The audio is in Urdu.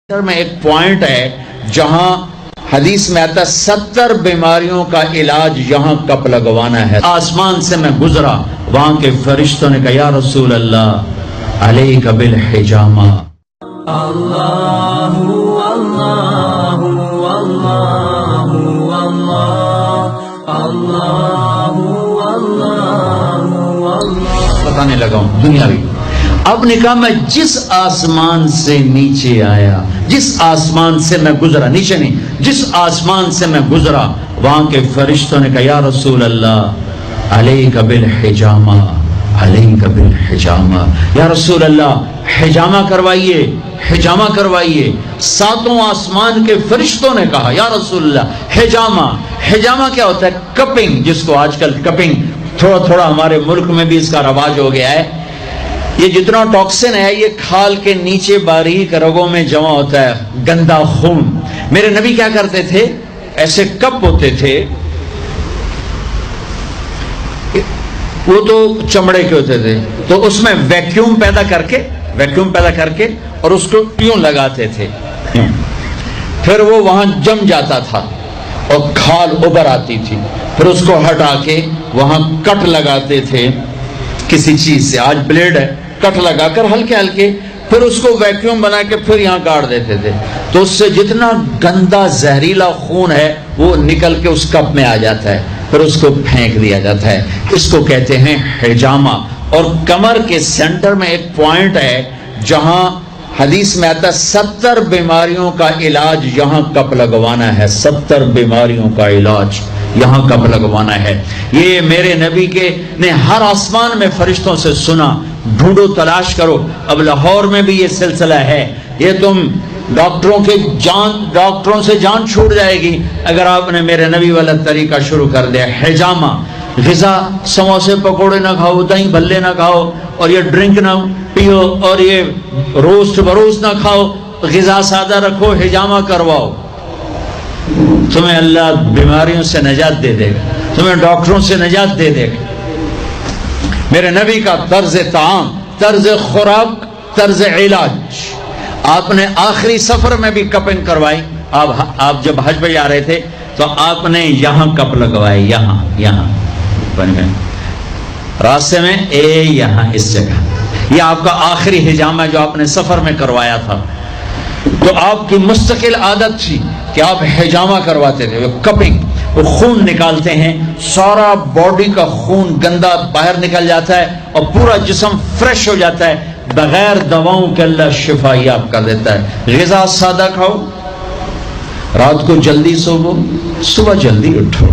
میں ایک پوائنٹ ہے جہاں حدیث میں آتا ہے 70 بیماریوں کا علاج یہاں کپ لگوانا ہے. آسمان سے میں گزرا، وہاں کے فرشتوں نے کہا یا رسول اللہ علیک بالحجامہ. اللہ اللہ اللہ اللہ اللہ بتانے لگا ہوں دنیاوی. اب نے کہا میں جس آسمان سے نیچے آیا، جس آسمان سے میں گزرا، نیچے نہیں، جس آسمان سے میں گزرا وہاں کے فرشتوں نے کہا یا رسول اللہ علیک بالحجامہ علیک بالحجامہ. یا رسول اللہ حجامہ کروائیے، حجامہ کروائیے. ساتوں آسمان کے فرشتوں نے کہا یا رسول اللہ حجامہ. حجامہ کیا ہوتا ہے؟ کپنگ، جس کو آج کل کپنگ تھوڑا تھوڑا ہمارے ملک میں بھی اس کا رواج ہو گیا ہے. یہ جتنا ٹاکسن ہے یہ کھال کے نیچے باریک رگوں میں جمع ہوتا ہے، گندا خون. میرے نبی کیا کرتے تھے؟ ایسے کپ ہوتے تھے، وہ تو چمڑے کے ہوتے تھے، تو اس میں ویکیوم پیدا کر کے اور اس کو یوں لگاتے تھے، پھر وہ وہاں جم جاتا تھا اور کھال ابھر آتی تھی. پھر اس کو ہٹا کے وہاں کٹ لگاتے تھے کسی چیز سے. آج بلیڈ ہے، کٹ لگا کر ہلکے ہلکے، پھر اس کو ویکیوم بنا کے پھر یہاں گاڑ دیتے تھے. تو اس سے جتنا گندا زہریلا خون ہے وہ نکل کے اس کپ میں آ جاتا ہے، پھر اس کو پھینک دیا جاتا ہے. اس کو کہتے ہیں حجامہ. اور کمر کے سینٹر میں ایک پوائنٹ ہے جہاں حدیث میں آتا ہے 70 بیماریوں کا علاج یہاں کپ لگوانا ہے. 70 بیماریوں کا علاج یہاں کب لگوانا ہے. یہ میرے نبی کے نے ہر آسمان میں فرشتوں سے سنا. ڈھونڈو، تلاش کرو. اب لاہور میں بھی یہ سلسلہ ہے. یہ تم ڈاکٹروں سے جان چھوٹ جائے گی اگر آپ نے میرے نبی والا طریقہ شروع کر دیا. حجامہ، غذا، سموسے پکوڑے نہ کھاؤ، دہی بھلے نہ کھاؤ، اور یہ ڈرنک نہ پیو، اور یہ روسٹ بروسٹ نہ کھاؤ. غذا سادہ رکھو، حجامہ کرواؤ. تمہیں اللہ بیماریوں سے نجات دے دے گا، تمہیں ڈاکٹروں سے نجات دے دے گا. میرے نبی کا طرز طعام، طرز خوراک، طرز علاج. آپ نے آخری سفر میں بھی کپنگ کروائی. آپ جب حج پہ جا رہے تھے تو آپ نے یہاں کپ لگوائے، یہاں راستے میں یہاں اس جگہ. یہ آپ کا آخری حجامہ جو آپ نے سفر میں کروایا تھا. تو آپ کی مستقل عادت تھی کہ آپ حجامہ کرواتے تھے. کپنگ، وہ خون نکالتے ہیں، سارا باڈی کا خون گندا باہر نکل جاتا ہے اور پورا جسم فریش ہو جاتا ہے. بغیر دواؤں کے اللہ شفا یاب کر دیتا ہے. غذا سادہ کھاؤ، رات کو جلدی سوو، صبح جلدی اٹھو.